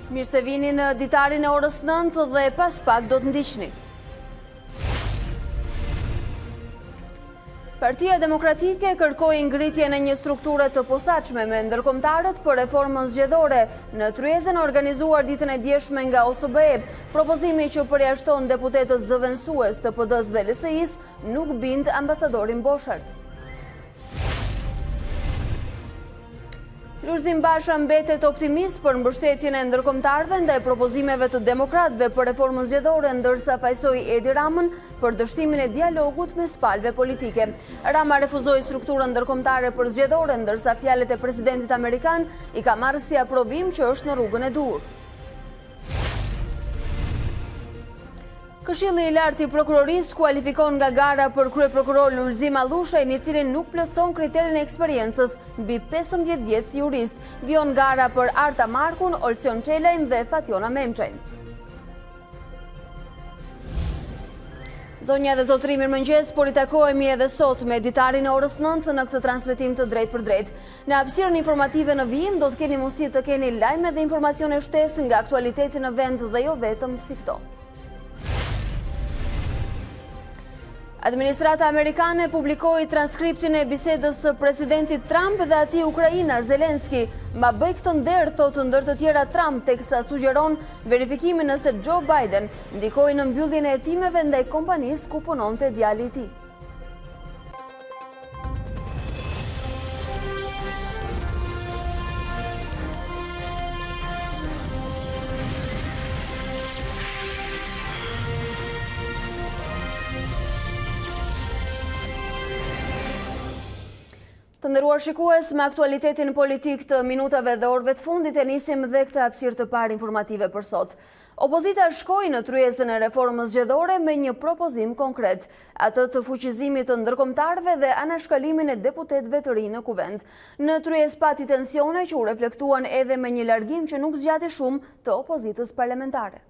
Mirë se vini në Ditarin e orës 9 dhe pas pak do të ndiqni. Partia Demokratike kërkoi ngritjen e një strukture të posaçme me ndërkombëtarët për reformën zgjedhore në tryezën organizuar ditën e djeshme nga OSBE. Propozimi që përjashton deputetët zëvendësues të PD-s dhe LSI-s nuk bind ambasadorin Boshart. Lulzim Basha mbetet optimist për mbështetjen e ndërkombëtarëve ndaj propozimeve të demokratëve për reformën zgjedhore, ndërsa fajsoi Edi Ramën për dështimin e dialogut mes palëve politike. Rama refuzoi strukturën ndërkombëtare për zgjedhore, ndërsa fjalët e presidentit amerikan i ka marrë si aprovim që është në rrugën e dur. Këshilli i lartë i prokurorisë kualifikon nga gara për kryeprokuror Lulzim Allushajin, i cili nuk plotëson kriterin e eksperiencës mbi 15 vjet si jurist. Vion gara për Arta Markun, Olcion Çelajn dhe Fatjona Memçajn. Zonja dhe zotëri, mirëmëngjes, por i takohemi edhe sot me Ditarin e orës 9 në këtë transmetim të drejt për drejt. Në hapësirën informative në vijim do të keni mundësi të keni lajme dhe informacione shtesë nga aktualiteti në vend dhe jo vetëm si këto. Administrata amerikane publikoi transkriptin e bisedës së presidentit Trump dhe atij Ukraina Zelenski. Ma bëj këtë nder, thotë ndër të tjera Trump, teksa sugjeron verifikimin nëse Joe Biden ndikoi në mbylljen e hetimeve ndaj kompanisë ku punonte djali i tij. Të nderuar shikues, me aktualitetin politik të minutave dhe orëve të fundit e nisim dhe këtë hapësirë të parë informative për sot. Opozita shkoi në tryezën e reformës zgjedhore me një propozim konkret, atë të fuqizimit të ndërkombëtarëve dhe anashkalimin e deputetëve të rinj në kuvent. Në tryezë pati tensione që u reflektuan edhe me një largim që nuk zgjati shumë të opozitës parlamentare.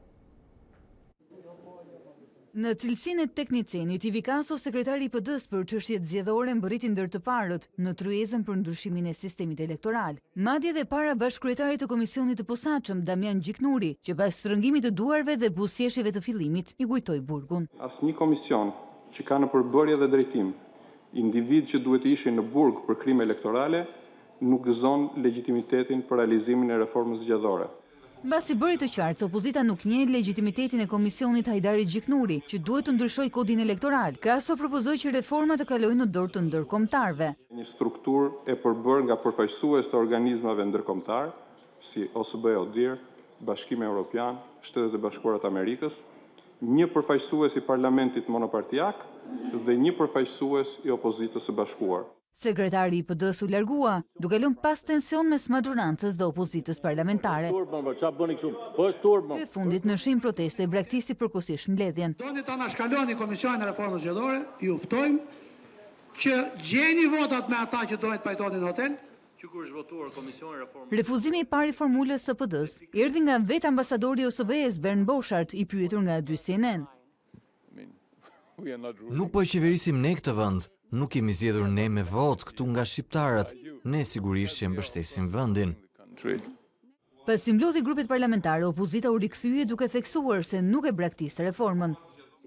Në cilësinë e teknicenit, i Vikaso, sekretari i PD-s për çështjet zgjedhore, mbërriti ndër të parët në tryezën për ndryshimin e sistemit elektoral. Madje dhe para bashkëkryetarit të komisionit të posaçëm, Damian Gjiknuri, që pas shtrëngimit të duarve dhe buzëqeshjeve të fillimit, i kujtoi burgun. Asnjë komision që ka në përbërje dhe drejtim individ që duhet të ishin në burg për krime elektorale nuk gëzon legitimitetin për realizimin e reformës zgjedhore. Mbasi bëri të qartë se opozita nuk njeh legitimitetin e komisionit Hajdari Gjiknuri, që duhet të ndryshojë kodin elektoral, Kaso propozoi që reforma të kalojë në dorë të ndërkombëtarëve. Një strukturë e përbërë nga përfaqësues të organizmave ndërkombëtar, si OSBE, ODIHR, Bashkimi Evropian, Shtetet e Bashkuara të Amerikës, një përfaqësues i parlamentit monopartiak dhe një përfaqësues i opozitës së bashkuar. Sekretari i PD-s u largua, duke lënë pas tension mes maxhorancës dhe opozitës parlamentare. Ky e fundit në shenjë proteste braktisë përkohësisht mbledhjen. Doni të anashkaloni Komisionin e Reformës Zgjedhore, ju ftojmë që gjeni votat me ata që dohet pajtonin në hotel. Refuzimi i parë i formulës së PD-s erdhi nga vetë ambasadori i OSBE-s Bernd Boshart, i pyetur nga dy CNN. Nuk po e qeverisim ne këtë vend. Nuk kemi zgjedhur ne me votë këtu nga shqiptarët, ne sigurisht që mbështesim vendin. Pasi mblodhi grupet parlamentare, opozita u rikthye duke theksuar se nuk e braktisë reformën.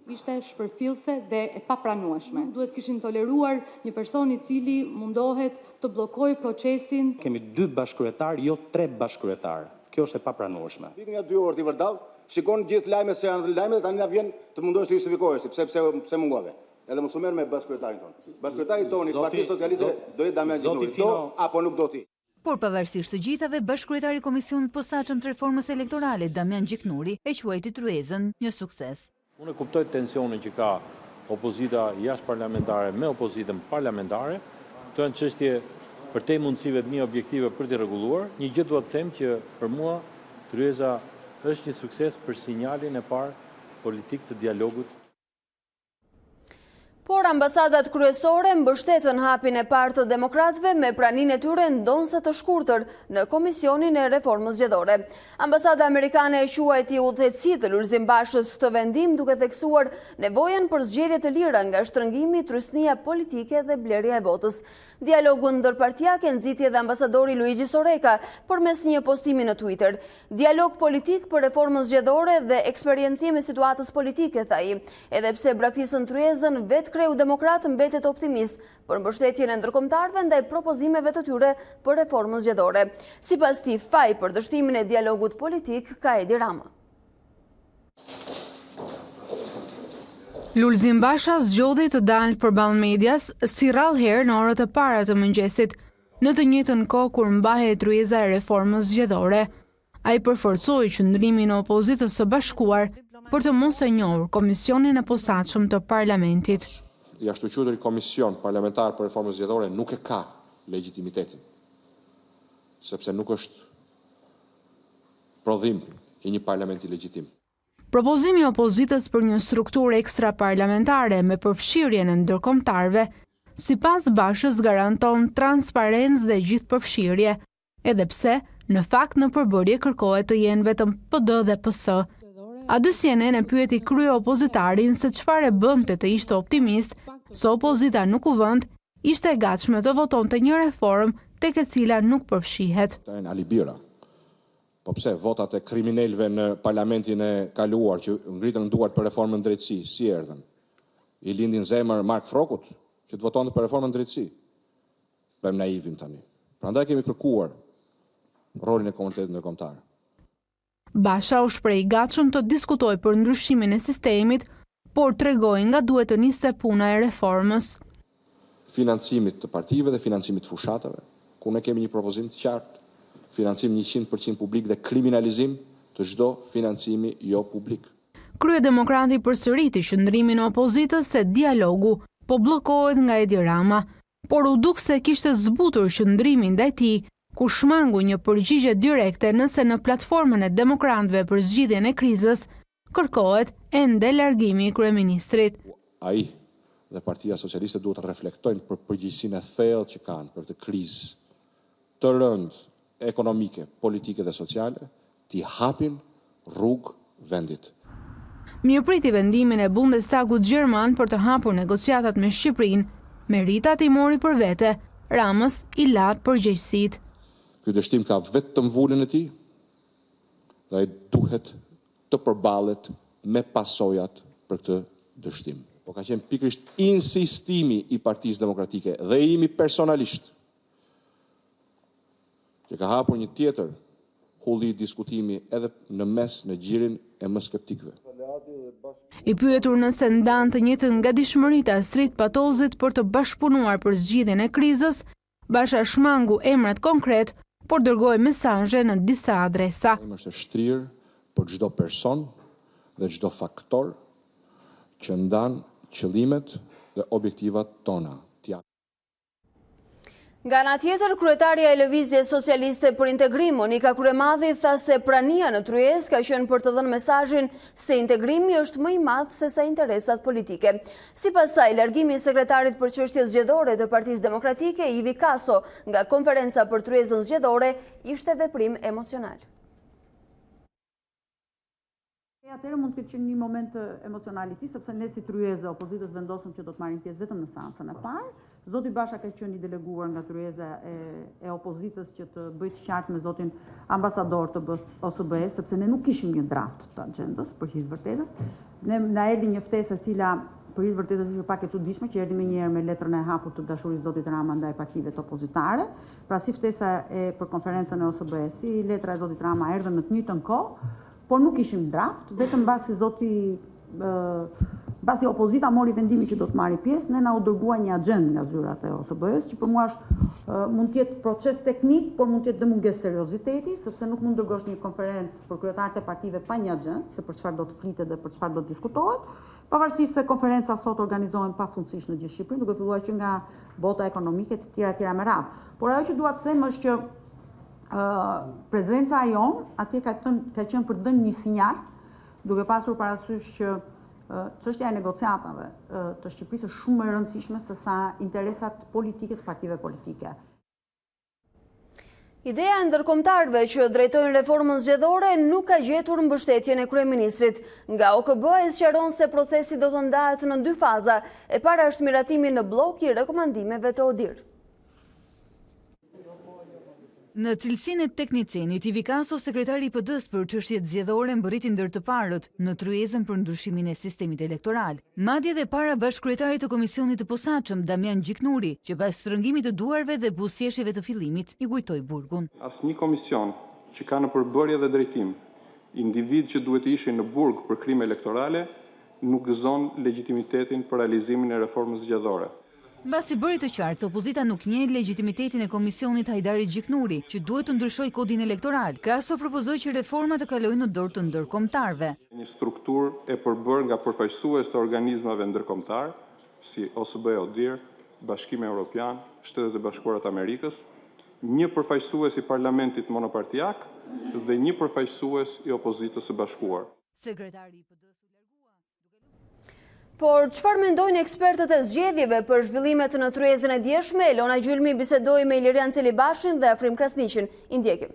Ishte shpërfillse dhe e papranueshme. Duhet kishin toleruar një person i cili mundohet të bllokojë procesin. Kemi 2 bashkëkryetar, jo 3 bashkëkryetar. Kjo është e papranueshme. Vit nga 2 orë ti vërdall, shikon gjithë lajmet se janë lajme dhe tani na vjen të mundohesh të justifikohesh, pse mungove. Edhe mos u merr me bashkëkryetarin ton. Bashkëkryetari toni, Partia Socialiste, do jetë Damian Gjiknuri, do apo nuk do ti. Por pavarësisht të gjithave, bashkëkryetari i Komisionit Posaçëm të Reformës Elektorale, Damian Gjiknuri, e quajti tryezën një sukses. Unë kuptoj tensionin që ka opozita jashtëparlamentare me opozitën parlamentare. Këto janë çështje përtej mundësive të një objektive për të rregulluar. Një gjë dua të them që për mua tryeza është një sukses për sinjalin e parë politik të dialogut. Por ambasadat kryesore mbështetën hapin e parë të demokratëve me praninë e tyre ndonse të shkurtër në Komisionin e Reformës Zgjedhore. Ambasada amerikane e quajti udhëheqësi të Lulzim Bashës këtë vendim duke theksuar nevojën për zgjedhje të lira nga shtrëngimi, trysnia politike dhe blerja e votës. Dialogun ndërpartijak e nxiti edhe ambasadori Luigi Soreka përmes një postimi në Twitter. Dialog politik për reformën zgjedhore dhe eksperiencimi situatës politike, tha ai, edhe pse braktisën tryezën vetë kreu demokrat mbetet optimist për mbështetjen e ndërkombëtarëve ndaj propozimeve të tyre për reformën zgjedhore. Sipas tij, faj për dështimin e dialogut politik ka Edi Rama. Lulzim Basha zgjodhi të dalë përballë medias si rrallëherë në orët e para të mëngjesit, në të njëjtën kohë kur mbahej tryeza e reformës zgjedhore. Ai përforcoi qëndrimin e opozitës së bashkuar për të mos e njohur Komisionin e Posaçëm të Parlamentit. I ashtuquajtur Komision Parlamentar për Reformën Zgjedhore nuk e ka legjitimitetin, sepse nuk është prodhim i një parlamenti legjitim. Propozimi i opozitës për një strukturë ekstraparlamentare me përfshirjen e ndërkombëtarëve, sipas Bashës garanton transparencë dhe gjithëpërfshirje, edhe pse në fakt në përbërje kërkohet të jenë vetëm PD dhe PS. Adysienen e pyeti krye opozitarin se çfarë bënte të ishte optimist, se opozita nuk u vënd, ishte e gatshme të votonte një reformë tek e cila nuk përfshihet. Po pse votat e kriminalëve në parlamentin e kaluar që ngritën duart për reformën drejtësi, si erdhën? I lindin zemër Mark Frokut që të votonte për reformën drejtësi. Bëjmë naivin tani. Prandaj kemi kërkuar rolin e komunitetit ndërkombëtar. Basha u shpreh i gatshëm të diskutojë për ndryshimin e sistemit, por tregoi nga duhet të niste puna e reformës. Financimit të partive dhe financimit të fushatave, ku ne kemi një propozim të qartë. Financim 100% publik dhe kriminalizim të çdo financimi jo publik. Kryedemokrati përsëriti qëndrimin e opozitës se dialogu po bllokohet nga Edi Rama, por u duk se kishte zbutur qëndrimin ndaj tij, ku shmangu një përgjigje direkte nëse në platformën e demokratëve për zgjidhjen e krizës kërkohet ende largimi i kryeministrit. Ai dhe Partia Socialiste duhet të reflektojnë për përgjegjësinë e thellë që kanë për të krizë të rëndë ekonomike, politike dhe sociale, t'i hapin rrugë vendit. Mirëpriti vendimin e Bundestagut gjerman për të hapur negociatat me Shqipërinë, Merita i mori për vete, Ramës i la përgjegjësitë. Ky dështim ka vetëm vullin e tij dhe ai duhet të përballet me pasojat për këtë dështim. Po ka qenë pikërisht insistimi i Partisë Demokratike dhe imi personalisht që ka hapur një tjetër hulli diskutimi edhe në mes në gjirin e më skeptikëve. I pyetur nëse ndan të njëjtën gatishmëritë Astrid Patozit për të bashkëpunuar për zgjidhjen e krizës, Basha shmangu emrat konkret, por dërgoi mesazhe në disa adresa. Është shtrirë për çdo person dhe çdo faktor që ndan qëllimet dhe objektivat tona. Nga ana tjetër, kryetaria e Lëvizjes Socialiste për Integrim, Monika Kuremadi, tha se prania në tryezë ka qenë për të dhënë mesazhin se integrimi është më i madh se sa interesat politike. Sipas saj, largimi i sekretarit për çështje zgjedhore të Partisë Demokratike, Ivi Kaso, nga konferenca për tryezën zgjedhore, ishte veprim emocional. Atëherë mund të ketë qenë një moment emocional i tij, sepse ne si tryezë opozitës vendosëm që do të marrim pjesë vetëm në seancën e parë. Zoti Basha ka qenë i deleguar nga tryeza e opozitës që të bëjë të qartë me zotin ambasador të OSBE-s, sepse ne nuk kishim një draft të agjendës për hir të vërtetës. Ne na erdhi një ftesë e cila për hir të vërtetës ishte pak e çuditshme, që erdhi menjëherë me letrën e hapur të dashurisë zotit Rama ndaj partive të opozitare. Pra si ftesa për konferencën e OSBE-s, si letra e zotit Rama erdhën në të njëjtën kohë, por nuk ishim draft, vetëm mbasi opozita mori vendimin që do të marrë pjesë, ne na u dërgua një agjendë nga zyrat e OSBE-s, që për mua mund të jetë proces teknik, por mund të jetë dhe mungesë serioziteti, sepse nuk mund dërgosh një konferencë për kryetarët e partive pa një agjendë, se për çfarë do të flitet dhe për çfarë do të diskutohet, pavarësisht se konferenca sot organizohen pafundësisht në gjithë Shqipërinë, duke filluar që nga bota ekonomike të tjera me radhë. Por ajo që dua të them është që prezenca jon atje ka qenë për të dhënë një sinjal, duke pasur parasysh që çështja e negociatave të Shqipërisë është shumë e rëndësishme se sa interesat politike të partive politike. Ideja e ndërkombëtarëve që drejtojnë reformën zgjedhore nuk ka gjetur mbështetjen e kryeministrit. Nga OKB-e sqaron se procesi do të ndahet në 2 faza. E para është miratimi në blok i rekomandimeve të ODIR. Në cilësinë e teknicenit, i Vikaso, sekretari i PD-s për çështjet zgjedhore, mbërriti ndër të parët në tryezën për ndryshimin e sistemit elektoral. Madje edhe para bashkëkryetarit të komisionit të posaçëm, Damian Gjiknuri, që pas strëngimit të duarve dhe buzëqeshjeve të fillimit, i kujtoi burgun. Asnjë komision që ka në përbërje dhe drejtim individ që duhet të ishin në burg për krime elektorale nuk gëzon legitimitetin për realizimin e reformës zgjedhore. Mbasi bëri të qartë se opozita nuk njeh legitimitetin e komisionit Hajdarit Gjiknuri, që duhet të ndryshojë kodin elektoral, Kaso propozoi që reforma të kalojë në dorë të ndërkombëtarëve. Një strukturë e përbërë nga përfaqësues të organizmave ndërkombëtar, si OSBE, ODIR, Bashkimi Evropian, Shtetet e Bashkuara të Amerikës, një përfaqësues i parlamentit monopartiak dhe një përfaqësues i opozitës së bashkuar. Sekretari i PD-s Por çfarë mendojnë ekspertët e zgjedhjeve për zhvillimet në tryezën e djeshme? Elona Gjylmi bisedoi me Ilirian Celibashin dhe Afrim Krasniqin. I ndjekim.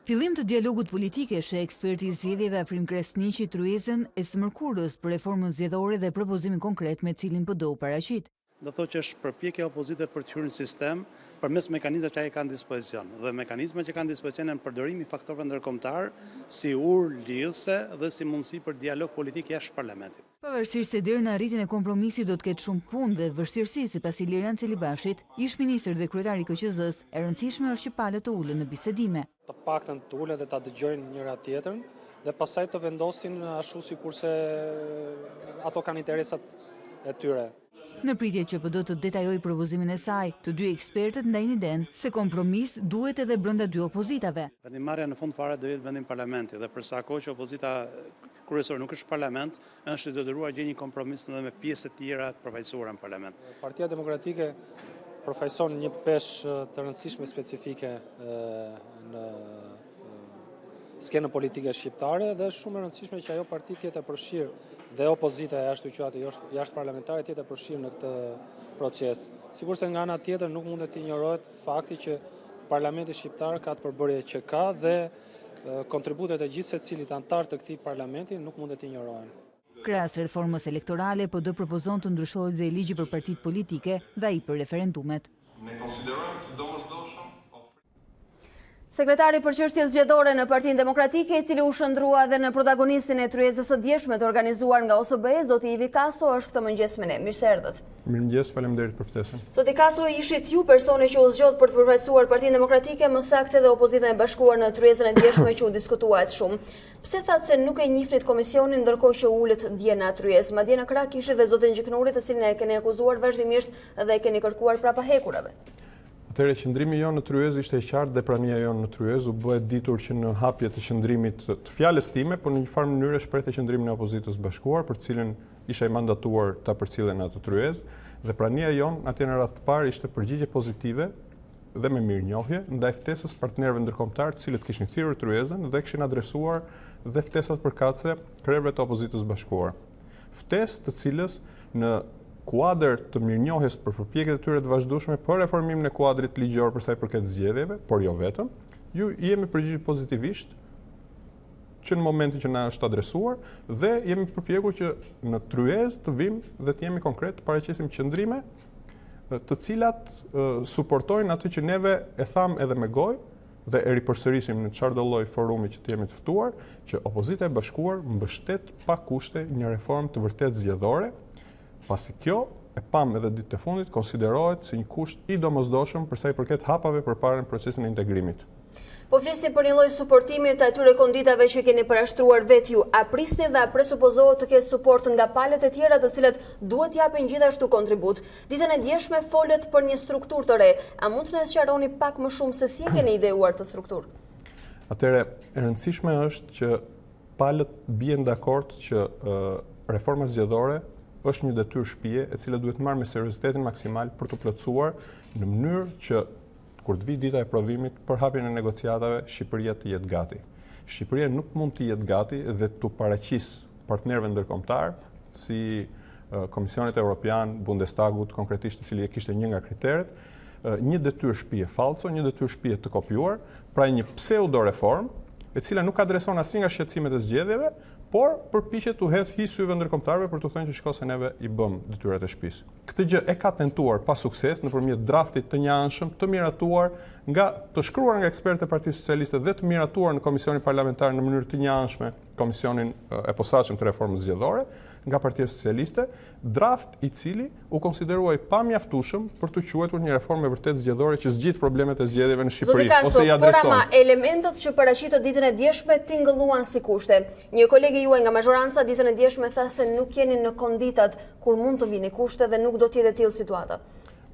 Fillim të dialogut politike sheh eksperti i zgjedhjeve Afrim Krasniqi tryezën e së mërkurës për reformën zgjedhore dhe propozimin konkret me cilin PD u paraqit. Do thotë që është përpjekje opozite për të hyrë në sistem përmes mekanizmave që ai ka në dispozicion. Dhe mekanizmat që kanë në dispozicion janë përdorimi i faktorëve ndërkombëtar si urë lidhëse dhe si mundësi për dialog politik jashtë parlamentit. Pavarësisht se deri në arritjen e kompromisit do të ketë shumë punë dhe vështirësi sipas Ilirian Celibashit, ish ministër dhe kryetari i KQZ-s, e rëndësishme është që palët të ulen në bisedime. Të paktën të ulen dhe ta dëgjojnë njëra tjetrën dhe pastaj të vendosin ashtu sikurse ato kanë interesat e tyre. Në pritje që PD të detajojë propozimin e saj, të dy ekspertët ndajnë idenë se kompromis duhet edhe brenda dy opozitave. Vendimarrja në fund fare do jetë vendim parlamenti dhe për sa kohë që opozita kryesore nuk është parlament, është i detyruar gjë një kompromis edhe me pjesë të tjera të përfaqësuara në parlament. Partia Demokratike përfaqëson një peshë të rëndësishme specifike në skenën politike shqiptare dhe është shumë e rëndësishme që ajo parti tjetë e përfshirë dhe opozita e ashtu quajtur jashtë parlamentare tjetë e përfshirë në këtë proces. Sigurisht nga ana tjetër nuk mundet të injorohet fakti që Parlamenti shqiptar ka të përbërje që ka dhe kontributet e gjithë secilit antar të këtij parlamenti nuk mundet të injorohen. Krahas reformës elektorale, PD propozon të ndryshohet dhe ligji për partitë politike dhe ai për referendumet. Ne konsiderojmë të domosdoshëm Sekretari për çështjet zgjedhore në Partinë Demokratike, i cili u shndrua dhe në protagonistin e tryezës së djeshme të organizuar nga OSBE, zoti Ivi Kaso, është këtë mëngjes me ne. Mirë se erdhët. Mirëmëngjes, faleminderit për ftesën. Zoti Kaso, ishit ju personi që u zgjodh për të përfaqësuar Partinë Demokratike, më saktë edhe opozitën e bashkuar në tryezën e djeshme që u diskutuat shumë. Pse thatë se nuk e njihni komisionin ndërkohë që ulet dje në tryezë? Madje në krah kishit dhe zotin Gjiknuri, të cilin e keni akuzuar vazhdimisht dhe e keni kërkuar prapahekurave. Atëherë qëndrimi jonë në tryezë ishte i qartë dhe prania jonë në tryezë u bëhet ditur që në hapje të qëndrimit të fjalës time, por në një farë mënyrë shprehte qëndrimin e opozitës bashkuar, për cilin isha i mandatuar ta përcillen atë tryezë, dhe prania jonë atje në radhë të parë ishte përgjigje pozitive dhe me mirënjohje ndaj ftesës partnerëve ndërkombëtar, të cilët kishin thirrur tryezën dhe kishin adresuar dhe ftesat përkatëse krerëve të opozitës bashkuar. Ftesë të cilës në kuadër të mirënjohjes për përpjekjet e tyre të vazhdueshme për reformimin e kuadrit ligjor për sa i përket zgjedhjeve, por jo vetëm, ju jemi përgjigjur pozitivisht që në momentin që na është adresuar dhe jemi përpjekur që në tryezë të vim dhe të jemi konkret të paraqesim qëndrime të cilat suportojnë atë që neve e tham edhe me gojë dhe e ripërsërisim në çfarëdo lloj forumi që të jemi të ftuar, që opozita e bashkuar mbështet pa kushte një reformë të vërtet zgjedhore, pasi kjo, e pam edhe ditë të fundit, konsiderohet si një kusht i domosdoshëm për sa i përket hapave përpara në procesin e integrimit. Po flisim për një lloj suportimi të atyre konditave që keni parashtruar vetë ju. A prisni dhe a presupozohet të ketë suport nga palët e tjera të cilat duhet japin gjithashtu kontribut? Ditën e djeshme folet për një strukturë të re. A mund të na sqaroni pak më shumë se si e keni ideuar të strukturë? Atëherë, e rëndësishme është që palët bien dakord që reforma zgjedhore është një detyrë shtëpie e cila duhet marrë me seriozitetin maksimal për të plotësuar në mënyrë që kur të vi dita e provimit për hapjen e negociatave, Shqipëria të jetë gati. Shqipëria nuk mund të jetë gati dhe të paraqisë partnerëve ndërkombëtar, si Komisionit Evropian, Bundestagut, konkretisht i cili e kishte një nga kriteret, një detyrë shpije falso, një detyrë shpije të kopjuar, pra një pseudo-reform, e cila nuk adreson asnjë nga shqetësimet e zgjedhjeve, por përpiqet u hedh hy syve ndërkombëtarëve për të thënë që shiko se neve i bëm detyrat e shtëpisë. Këtë gjë e ka tentuar pa sukses nëpërmjet draftit të njëanshëm, të miratuar të shkruar nga ekspertë e Partisë Socialiste dhe të miratuar në Komisionin Parlamentar në mënyrë të njëanshme, Komisionin e posaçëm të reformës zgjedhore, nga Partia Socialiste, draft i cili u konsideruaj pa mjaftueshëm për të quajtur një reformë e vërtet zgjedhore që zgjidh problemet e zgjedhjeve në Shqipëri ose i adreson. Por ama elementët që paraqitët ditën e djeshme tingëlluan si kushte. Një kolege juaj nga mazhoranca ditën e djeshme tha se nuk jeni në konditat kur mund të vini kushte dhe nuk do të jetë tillë situata.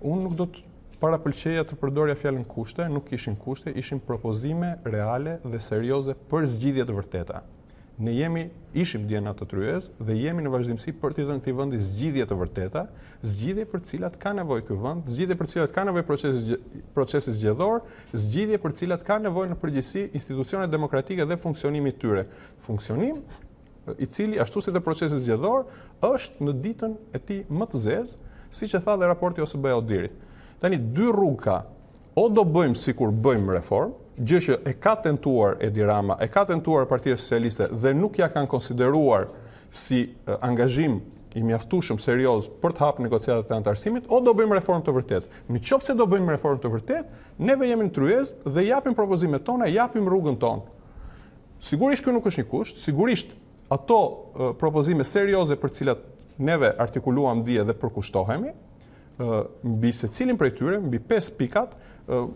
Unë nuk do të parapëlqeja të përdorja fjalën kushte, nuk ishin kushte, ishin propozime reale dhe serioze për zgjidhje të vërteta. Ne ishim dje natë të tryez dhe jemi në vazhdimsi për t'i dhënë këtij vendi zgjidhje të vërteta, zgjidhje për cilat ka nevojë ky vend, zgjidhje për cilat ka nevojë procesi zgjedhor, zgjidhje për cilat ka nevojë në përgjithësi institucionet demokratike dhe funksionimi i tyre. Funksionim i cili ashtu si dhe procesi zgjedhor është në ditën e tij më të zezë, siç e tha dhe raporti OSBE-Odirit. Tani dy rrugë ka. O do bëjmë sikur bëjmë reformë, gjë që e ka tentuar Edi Rama, e ka tentuar Partia Socialiste dhe nuk ja kanë konsideruar si angazhim i mjaftueshëm serioz për të hapur negociatat e antarësimit, o do bëjmë reformë të vërtetë. Nëse do bëjmë reformë të vërtetë, neve jemi në tryez dhe japim propozimet tona, japim rrugën tonë. Sigurisht kjo nuk është një kusht, sigurisht ato propozime serioze për cilat neve artikuluam dje dhe përkushtohemi, mbi secilin prej tyre, mbi 5 pikat,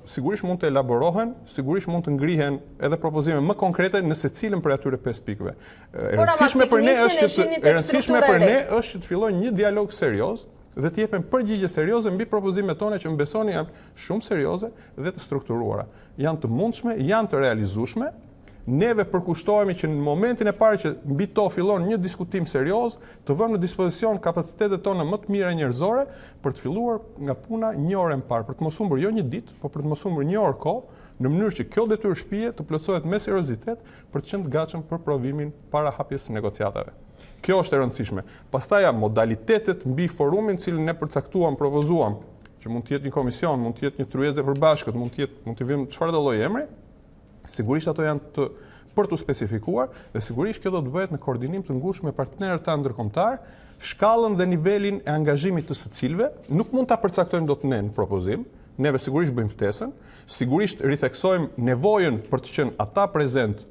sigurisht mund të elaborohen, sigurisht mund të ngrihen edhe propozime më konkrete në secilin prej atyre 5 pikëve. E rëndësishme për ne është që të fillojë një dialog serioz dhe të jepen përgjigje serioze mbi propozimet tona që më besoni janë shumë serioze dhe të strukturuara. Janë të mundshme, janë të realizueshme. Neve përkushtohemi që në momentin e parë që mbi to fillon një diskutim serioz, të vëmë në dispozicion kapacitetet tona më të mira njerëzore për të filluar nga puna një orë më parë, për të mos humbur jo një ditë, por për të mos humbur një orë kohë, në mënyrë që kjo detyrë shtëpie të plotësohet me seriozitet për të qenë të gatshëm për provimin para hapjes së negociatave. Kjo është e rëndësishme. Pastaj modalitetet mbi forumin cilin ne përcaktuam, propozuam, që mund të jetë një komision, mund të jetë një tryezë e përbashkët, mund të vim çfarëdo lloj emri. Sigurisht ato janë për të specifikuar dhe sigurisht kjo do të bëhet në koordinim të ngushtë me partnerët tanë ndërkombëtar, shkallën dhe nivelin e angazhimit të secilëve, nuk mund ta përcaktojmë dot ne në propozim, neve sigurisht bëjmë ftesën, sigurisht ritheksojmë nevojën për të qenë ata prezent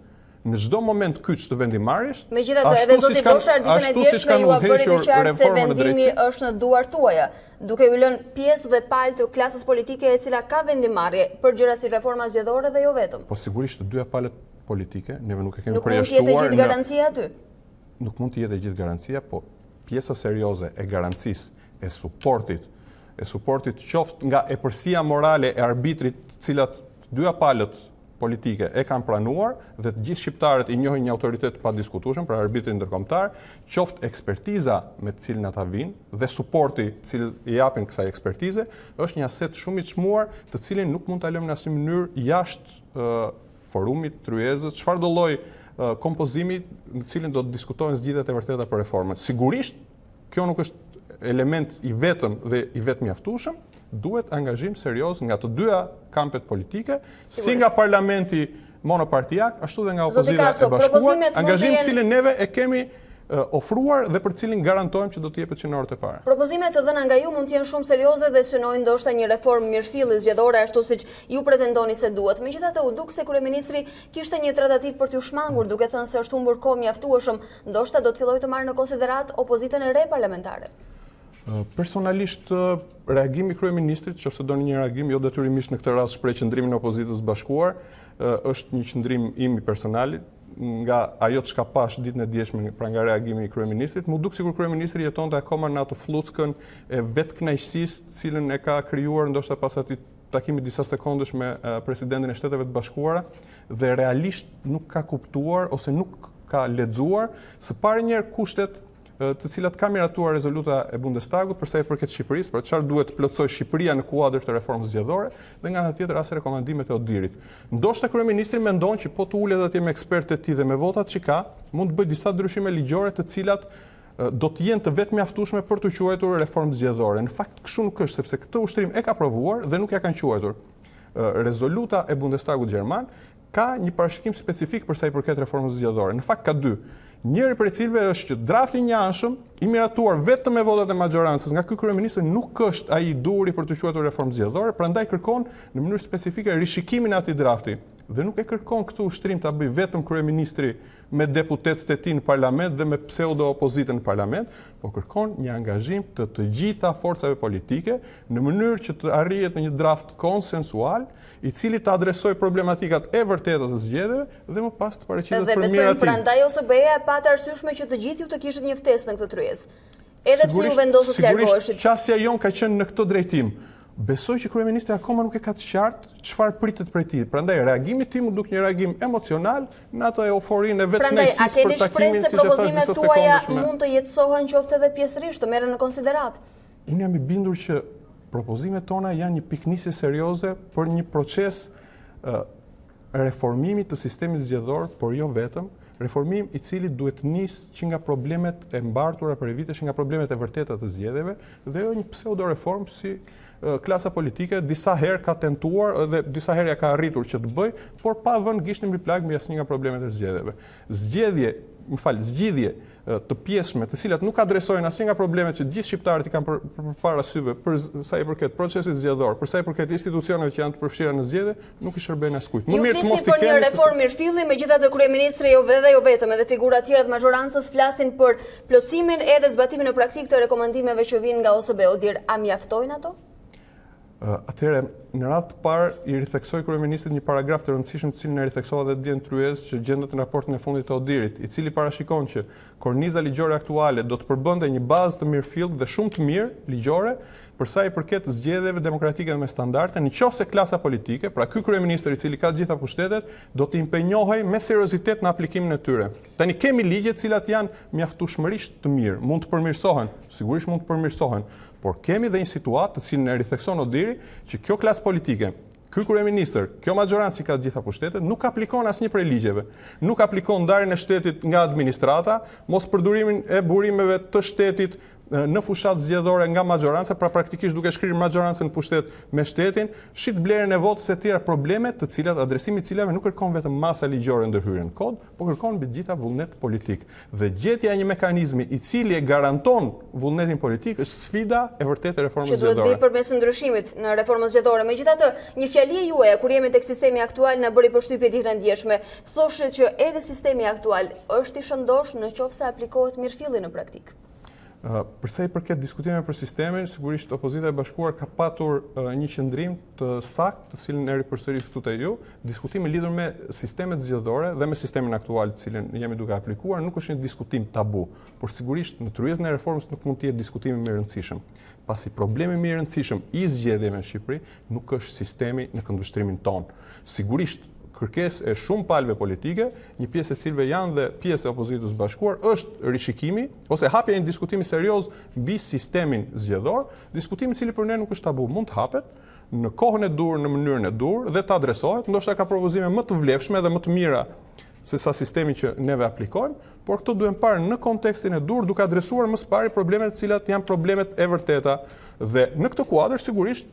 në çdo moment kyç të vendimarrjes. Megjithatë, edhe zoti Boshar ditën e djeshme ju bëri të qartë se vendimi është në duart tuaja, duke u lënë pjesë dhe palë të klasës politike e cila ka vendimarrje për gjëra si reforma zgjedhore dhe jo vetëm. Po sigurisht të dyja palët politike, neve nuk e kemi Nuk përjashtuar. mund të jetë gjithë garancia aty. Nuk mund të jetë gjithë garancia, po pjesa serioze e garancisë, e suportit qoftë nga epërsia morale e arbitrit, cilat dyja palët politike e kanë pranuar dhe të gjithë shqiptarët i njohin një autoritet pa diskutueshëm, pra arbitrin ndërkombëtar, qoftë ekspertiza me të cilin ata vinë dhe suporti që i japin kësaj ekspertize, është një aset shumë i çmuar, të cilin nuk mund ta lëmë në asnjë mënyrë jashtë forumit, tryezës, çfarëdo lloj kompozimi në cilin do të diskutohen zgjidhjet e vërteta për reformën. Sigurisht, kjo nuk është element i vetëm dhe i vetë mjaftueshëm, duhet angazhim serioz nga të dyja kampet politike, si nga parlamenti monopartiak, ashtu dhe nga opozita e bashkuar, angazhim cilin neve e kemi ofruar dhe për cilin garantojmë që do të jepet që në orët e para. Propozimet të dhëna nga ju mund të jenë shumë serioze dhe synojnë ndoshta një reformë mirëfilli zgjedhore ashtu siç ju pretendoni se duhet. Megjithatë, u duk se kryeministri kishte një tratativë për t'ju shmangur, duke thënë se është humbur kohë mjaftueshëm, ndoshta do të fillojë të marrë në konsiderat opozitën e re parlamentare. Personalisht, reagimi i kryeministrit, nëse doni një reagim jo detyrimisht në këtë rast shpreh qëndrimin e opozitës bashkuar, është një qëndrim im i personalit, nga ajo çka pash ditën e djeshme pra nga reagimi i kryeministrit, më duk sikur kryeministri jetonte akoma në atë fluckën e vetkënaqësisë, cilën e ka krijuar ndoshta pas atij takimi disa sekondesh me presidentin e Shteteve të Bashkuara dhe realisht nuk ka kuptuar ose nuk ka lexuar së pari njerë kushtet të cilat ka miratuar rezoluta e Bundestagut për sa i përket Shqipërisë, për çfarë duhet të plotësoj Shqipëria në kuadër të reformës zgjedhore dhe nga ana tjetër as rekomandimet e Odirit. Ndoshta kryeministri mendon që po të ulet atje me ekspertë e tij dhe me votat që ka, mund të bëjë disa ndryshime ligjore të cilat do të jenë të vetë mjaftueshme për të quajtur reformë zgjedhore. Në fakt kështu nuk është, sepse këtë ushtrim e ka provuar dhe nuk ja kanë quajtur. Rezoluta e Bundestagut gjerman ka një parashikim specifik për sa i përket reformës zgjedhore. Në fakt ka dy. Njëri prej cilëve është që drafti i njëanshëm i miratuar vetëm me votat e majorancës nga ky kryeminist nuk është ai i duri për të quajtur reformë zgjedhore, prandaj kërkon në mënyrë specifike rishikimin e atij drafti. Dhe nuk e kërkon këtë ushtrim ta bëjë vetëm kryeministri me deputetët e tij në parlament dhe me pseudo opozitën në parlament, por kërkon një angazhim të gjitha forcave politike në mënyrë që të arrihet në një draft konsensual i cili të adresoj problematikat e vërteta të zgjedhjeve dhe më pas të paraqitet për mirë atij. Dhe besojmë prandaj OSBE e patë arsyeshme që të gjithë ju të kishit një ftesë në këtë tryezë. Edhe pse ju vendosët të largoheshit. Sigurisht qasja jon ka qenë në këtë drejtim. Besoj që kryeministri akoma nuk e ka të qartë çfarë pritet prej tij. Prandaj reagimi tim duk një reagim emocional në ato euforinë e vetë kënaqësisë për takimin. Prandaj, a keni shpresë se propozimet tuaja mund të jetësohen qoftë edhe pjesërisht, të merren në konsiderat? Unë jam i bindur që propozimet tona janë një piknisje serioze për një proces reformimi të sistemit zgjedhor, por jo vetëm, reformim i cili duhet nisë që nga problemet e mbartura për vitesh, nga problemet e vërteta të zgjedhjeve, dhe jo një pseudo reformë si klasa politike disa herë ka tentuar dhe disa herë ja ka arritur që të bëj, por pa vënë gishtin mbi plagë mbi asnjë nga problemet e zgjedhjeve. Zgjidhje të pjesshme, të cilat nuk adresojnë asnjë nga problemet që gjithë shqiptarët i kanë përpara syve për sa i përket procesit zgjedhor, për sa i përket institucioneve që janë të përfshira në zgjedhje, nuk i shërbejnë askujt. Ju flisni për një reformë mirëfilli, megjithatë kryeministri jo vetëm edhe figura të tjera të majorancës flasin për plotësimin edhe zbatimin në praktikë të rekomandimeve që vijnë nga OSBE. A mjaftojnë ato? Atëherë, në radhë të parë i ritheksoi kryeministrit një paragraf të rëndësishëm të cilin e ritheksova dhe dje në tryezë që gjendet në raportin e fundit të Odirit, i cili parashikon që korniza ligjore aktuale do të përbënte një bazë të mirëfillt dhe shumë të mirë ligjore për sa i përket zgjedhjeve demokratike dhe me standarde, nëse klasa politike, pra ky kryeministër i cili ka të gjitha pushtetet, do të impenjohej me seriozitet në aplikimin e tyre. Tani kemi ligje të cilat janë mjaftueshmërisht të mirë, mund të përmirësohen, sigurisht mund të përmirësohen, por kemi dhe një situatë të cilën e rithekson Odiri që kjo klasë politike, ky kryeministër, kjo majorancë ka të gjitha pushtetet, nuk aplikon asnjë prej ligjeve. Nuk aplikon ndarjen e shtetit nga administrata, mos përdorimin e burimeve të shtetit në fushat zgjedhore nga majoranca, pra praktikisht duke shkrirë majorancën në pushtet me shtetin, shit blerjen e votës e tjera probleme të cilat adresimi i cilave nuk kërkon vetëm masa ligjore ndërhyrje në kod, por kërkon mbi gjitha vullnet politik. Dhe gjetja e një mekanizmi i cili e garanton vullnetin politik është sfida e vërtetë e reformës zgjedhore. Që duhet vi përmes ndryshimit në reformën zgjedhore. Megjithatë, një fjali juaj kur jemi tek sistemi aktual na bëri përshtypje të rëndësishme. Thoshit që edhe sistemi aktual është i shëndosh nëse aplikohet mirëfilli në praktikë. Përsa i përket diskutime për sistemin, sigurisht opozita e bashkuar ka patur një qëndrim të saktë, të cilin e ripërsërit këtu te ju, diskutime lidhur me sistemet zgjedhore dhe me sistemin aktual të cilin jemi duke aplikuar, nuk është një diskutim tabu, por sigurisht në tryezën e reformës nuk mund të jetë diskutimi më i rëndësishëm. Pasi problemi më i rëndësishëm i zgjedhjeve në Shqipëri nuk është sistemi në këndvështrimin ton. Sigurisht kërkesë e shumë palëve politike, një pjesë e cilëve janë dhe pjesë e opozitës bashkuar, është rishikimi ose hapja një diskutimi serioz mbi sistemin zgjedhor, diskutimi i cili për ne nuk është tabu, mund të hapet në kohën e dur, në mënyrën e dur dhe të adresohet, ndoshta ka propozime më të vlefshme dhe më të mira se sa sistemi që neve aplikojmë, por këto duhen parë në kontekstin e dur, duke adresuar më së pari problemet të cilat janë problemet e vërteta. Dhe në këtë kuadër sigurisht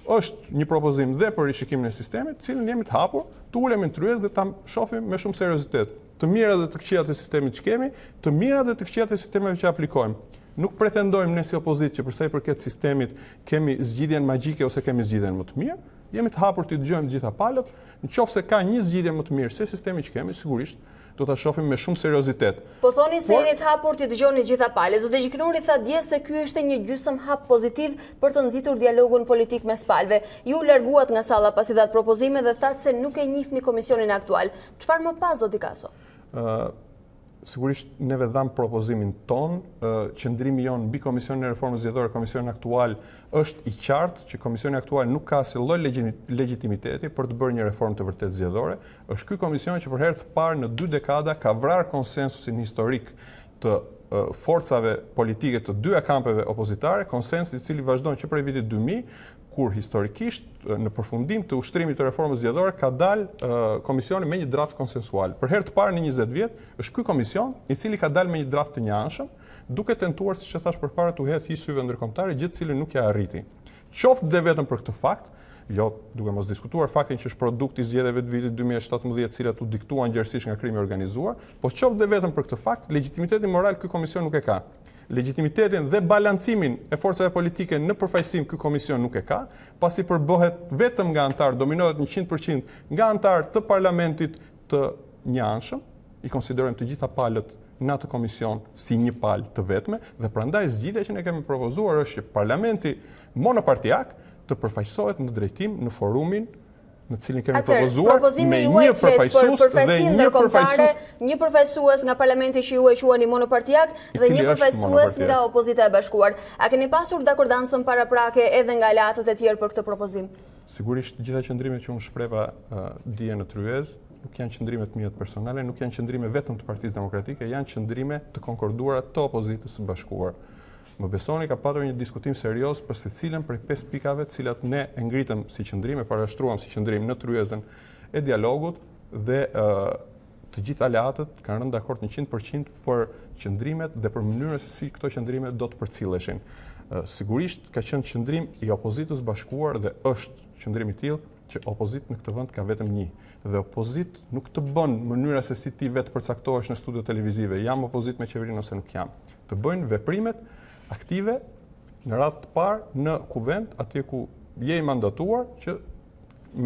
është një propozim dhe për rishikimin e sistemit, cilën jemi të hapur, të ulemi në tryezë dhe ta shohim me shumë seriozitet. Të mirat dhe të këqijat e sistemit që kemi, të mirat dhe të këqijat e sistemeve që aplikojmë. Nuk pretendojmë ne si opozitë që përsa i përket sistemit kemi zgjidhjen magjike ose kemi zgjidhjen më të mirë, jemi të hapur të dëgjojmë të gjitha palët, nëse ka një zgjidhje më të mirë se sistemi që kemi, sigurisht do ta shohim me shumë seriozitet. Po thoni se jeni të hapur të dëgjoni gjitha palët. Zoti Gjiknuri tha dje se ky ishte një gjysmë hap pozitiv për të nxitur dialogun politik mes palëve. Ju larguat nga salla pasi dhat propozime dhe thatë se nuk e njihni komisionin aktual. Çfarë më pas, zoti Kaso? Sigurisht neve dham propozimin ton, qëndrimi jon mbi Komisionin e Reformës Zgjedhore, komisionin aktual është i qartë që komisioni aktual nuk ka asnjë lloj legitimiteti për të bërë një reformë të vërtetë zgjedhore. Është ky komision që për herë të parë në 2 dekada ka vrarë konsensusin historik të forcave politike të 2 kampeve opozitare, konsens i cili vazhdon që prej vitit 2000, kur historikisht në përfundim të ushtrimit të reformës zgjedhore ka dalë komisioni me një draft konsensual. Për herë të parë në 20 vjet është ky komision i cili ka dalë me një draft të njëanshëm, duke tentuar, siç e thash përpara, të hedhë hiç syve ndërkombëtare, gjë të cilën nuk ja arriti. Qoftë dhe vetëm për këtë fakt, jo duke mos diskutuar faktin që është produkt i zgjedhjeve të vitit 2017, cilat u diktuan gjerësisht nga krimi organizuar, po qoftë dhe vetëm për këtë fakt, legjitimitetin moral ky komision nuk e ka. Legitimitetin dhe balancimin e forcave politike në përfaqësim ky komision nuk e ka, pasi përbëhet vetëm nga antar, dominohet 100% nga antar të parlamentit të njëanshëm, i konsiderojmë të gjitha palët në atë komision si një palë të vetme, dhe prandaj zgjidhja që ne kemi propozuar është që parlamenti monopartiak të përfaqësohet në drejtim në forumin në cilin kemi propozuar me një përfaqësues dhe një përfaqësues nga parlamenti që ju e quani monopartiak dhe një përfaqësues nga opozita e bashkuar. A keni pasur dakordancën paraprake edhe nga aleatët e tjerë për këtë propozim? Sigurisht, gjitha qëndrimet që unë shpreva dje në Tryezë nuk janë qëndrime të mia personale, nuk janë qëndrime vetëm të Partisë Demokratike, janë qëndrime të konkorduara të opozitës së bashkuar. Më besoni, ka patur një diskutim serios për secilën prej 5 pikave të cilat ne e ngritëm si qëndrim, e parashtruam si qëndrim në Tryezën e dialogut dhe të gjithë aleatët kanë rënë dakord 100% për qëndrimet dhe për mënyrën se si këto qëndrime do të përcilleshin. Sigurisht ka qenë qëndrim i opozitës bashkuar dhe është qëndrim i tillë që opozit në këtë vend ka vetëm një. Dhe opozit nuk të bën mënyra se si ti vetë përcaktohesh në studio televizive, jam opozit me qeverinë ose nuk jam. Të bëjnë veprimet aktive në radhë të parë në kuvent, atje ku je i mandatuar që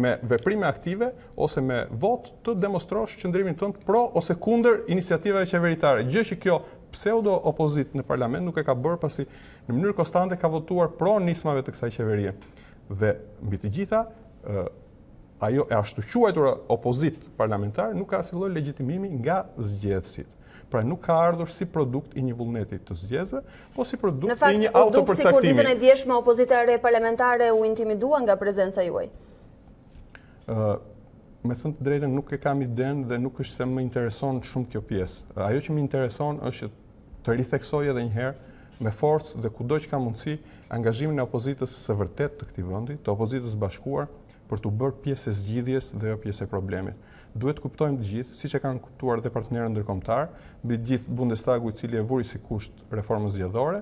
me veprime aktive ose me vot të demonstrosh qëndrimin tënd pro ose kundër iniciativave qeveritare. Gjë që kjo pseudo opozit në parlament nuk e ka bërë, pasi në mënyrë konstante ka votuar pro nismave të kësaj qeverie. Dhe mbi të gjitha, ajo e ashtu quajtur opozit parlamentar nuk ka asnjë lloj legjitimimi nga zgjedhësit. Pra nuk ka ardhur si produkt i një vullneti të zgjedhësve, po si produkt i një autopërcaktimi. Në fakt, duk sikur ditën e djeshme opozita e re parlamentare u intimidua nga prezenca juaj. Me thënë të drejtën, nuk e kam iden dhe nuk është se më intereson shumë kjo pjesë. Ajo që më intereson është të ritheksoj edhe një herë me forcë dhe kudo që ka mundësi angazhimin e opozitës së vërtet të këtij vendi, të opozitës bashkuar, për të bërë pjesë e zgjidhjes dhe jo pjesë e problemit. Duhet kuptojmë të gjithë, siç e kanë kuptuar dhe partnerët ndërkombëtar, mbi gjithë Bundestagu i cili e vuri si kusht reformën zgjedhore,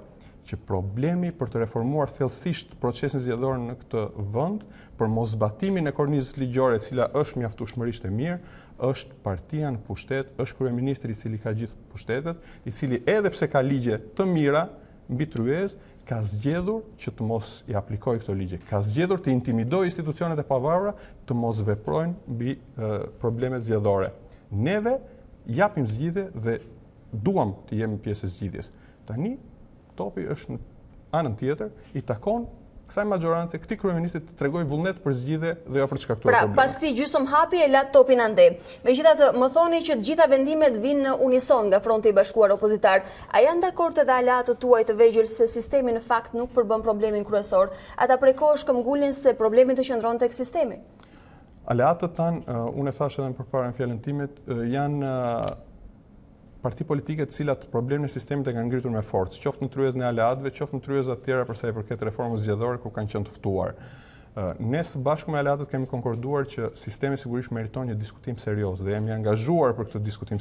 që problemi për të reformuar thellësisht procesin zgjedhor në këtë vend, për mosbatimin e kornizës ligjore, e cila është mjaftueshmërisht e mirë, është partia në pushtet, është kryeministri i cili ka gjithë pushtetet, i cili edhe pse ka ligje të mira mbi Tryezë, ka zgjedhur që të mos i aplikoj këto ligje. Ka zgjedhur të intimidoj institucionet e pavarura të mos veprojnë mbi probleme zgjedhore. Neve japim zgjidhje dhe duam të jemi pjesë e zgjidhjes. Tani topi është në anën tjetër, i takon kësaj magjorance, këtij kryeministri të tregoj vullnet për zgjidhje dhe jo për të shkaktuar probleme. Pas këtij gjysmë hapje e la topin ande. Megjithatë, më thoni që të gjitha vendimet vinë në unison nga fronti i bashkuar opozitar. A janë dakord edhe aleatët tuaj të vegjël se sistemi në fakt nuk përbën problemin kryesor? Ata prej kohësh këmbgulin se problemi të qëndron tek sistemi. Aleatët tanë, unë e thash edhe më përpara në fjalën time, janë parti politike të cilat problemin e sistemit e kanë ngritur me forcë, qoftë në Tryezën e aleatëve, qoftë në Tryezat të tjera për sa i përket reformës zgjedhore ku kanë qenë të ftuar. Ne së bashku me aleatët kemi konkorduar që sistemi sigurisht meriton një diskutim serioz dhe jemi angazhuar për këtë diskutim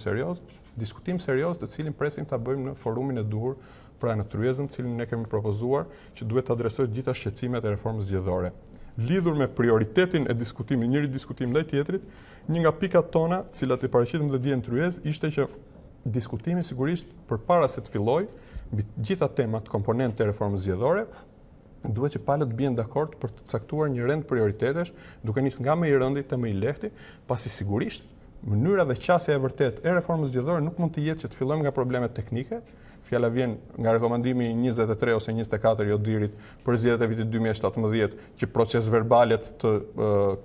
serioz të cilin presim ta bëjmë në forumin e duhur pra në Tryezën, cilin ne kemi propozuar që duhet të adresojë gjitha shqetësimet e reformës zgjedhore. Lidhur me prioritetin e diskutimit, njëri diskutim ndaj tjetrit, një nga pikat tona, cilat i paraqitëm dhe dje në Tryezë, ishte që diskutimi sigurisht përpara se të fillojë mbi gjitha temat komponentë të reformës zgjedhore, duhet që palët bien dakord për të caktuar një rend prioritetesh, duke nisë nga më i rëndi te më i lehti, pasi sigurisht mënyra dhe qasja e vërtet e reformës zgjedhore nuk mund të jetë që të fillojmë nga problemet teknike. Fjala vjen nga rekomandimi 23 ose 24 i Odirit për zgjedhjet e vitit 2017, që proces verbalet të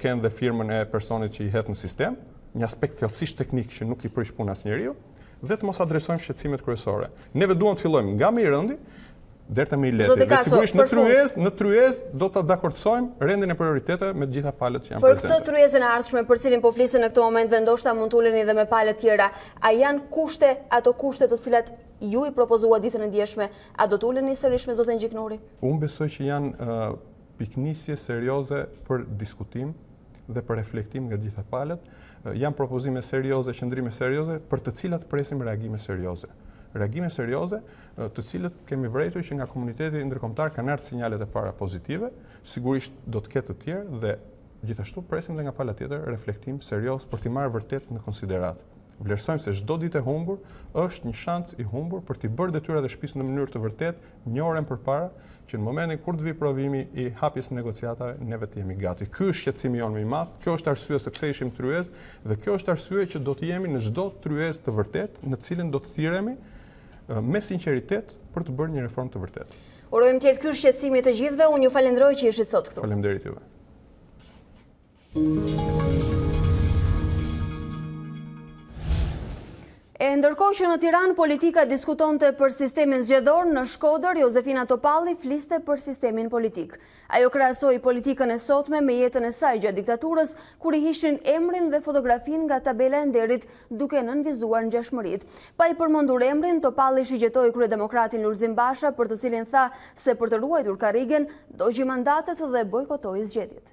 kenë dhe firmën e personit që i hedh në sistem, një aspekt thellësisht teknik që nuk i prish punë asnjëriu, dhe të mos adresojmë shqetësimet kryesore. Neve duam të fillojmë nga më i rëndi deri te më i lehti. Dhe sigurisht në Tryezë do ta dakordsojmë rendin e prioriteteve me të gjitha palët që janë prezente. Për këtë Tryezën e ardhshme për cilin po flisin në këtë moment dhe ndoshta mund të uleni edhe me palët tjera, a janë kushte, ato kushte të cilat ju i propozua ditën e djeshme, a do të uleni sërish me zotin Gjiknuri? Unë besoj që janë piknisje serioze për diskutim dhe për reflektim nga gjitha palët. Janë propozime serioze, qëndrime serioze, për të cilat presim reagime serioze. Reagime serioze, të cilët kemi vërejtur që nga komuniteti ndërkombëtar kanë ardhur sinjalet e para pozitive, sigurisht do të ketë të tjerë dhe gjithashtu presim dhe nga pala tjetër reflektim serioz për t'i marrë vërtet në konsiderat. Vlerësojmë se çdo ditë e humbur është një shans i humbur për t'i bërë detyrat e shtëpisë në mënyrë të vërtetë, një orë përpara, që në momentin kur të vi provimi i hapjes negociatave, neve të jemi gati. Ky është shqetësimi jonë më i madh, kjo është arsye sepse ishim tryez dhe kjo është arsye që do të jemi në çdo tryez të vërtetë, në cilën do të thirremi me sinqeritet për të bërë një reformë të vërtetë. Urojmë të jetë ky shqetësimi të gjithëve. Unë ju falenderoj që ishit sot këtu. Faleminderit juve. E ndërkohë që në Tiranë politika diskutonte për sistemin zgjedhor, në Shkodër Jozefina Topalli fliste për sistemin politik. Ajo krahasoi politikën e sotme me jetën e saj gjatë diktaturës, kur i hishin emrin dhe fotografin nga tabela e nderit duke nënvizuar ngjashmëritë. Pa i përmendur emrin, Topalli shigjetoi kryedemokratin Lulzim Basha, për të cilin tha se për të ruajtur karrigen dogji mandatet dhe bojkotoi zgjedhjet.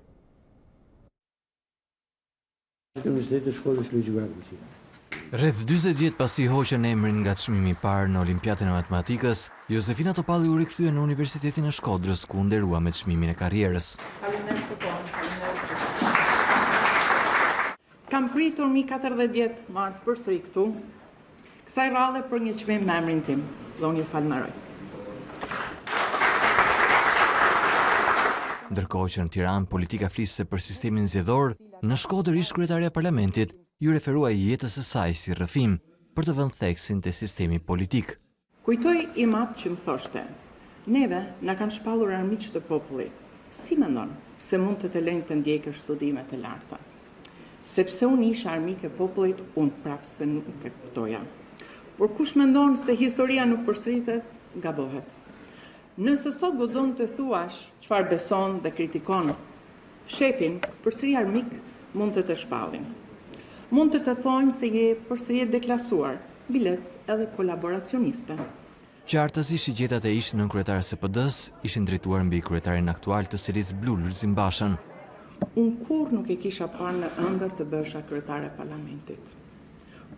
Rreth 40 vjet pasi hoqën emrin nga çmimi i parë në Olimpiadën e Matematikës, Jozefina Topalli u rikthye në Universitetin e Shkodrës, ku nderua me çmimin e karrierës. Kam pritur mi 40 vjet marrë përsëri këtu, kësaj radhe për një çmim me emrin tim, dhe unë ju falenderoj. Ndërkohë që në Tiranë politika fliste për sistemin zgjedhor, në Shkodër ish kryetaria e parlamentit ju referua jetës së saj si rrëfim për të vënë theksin te sistemi politik. Kujtoj i matë që më thoshte, neve na kanë shpallur armiq të popullit. Si mendon se mund të lejnë të ndjekë studimet e larta? Sepse unë isha armik e popullit, unë prapë se nuk e kuptoja. Por kush mendon se historia nuk përsëritet, gabohet. Nëse sot guxon të thuash çfarë beson dhe kritikon shefin, përsëri armik mund të shpallin. Mund të thonë se je përsëri deklasuar, biles edhe kolaboracioniste. Qartësisht shigjetat e ish nënkryetarës së PD-s ishin drejtuar mbi kryetarin aktual të serisë blu Lulzim Bashën. Unë kur nuk e kisha parë në ëndër të bësha kryetare e parlamentit.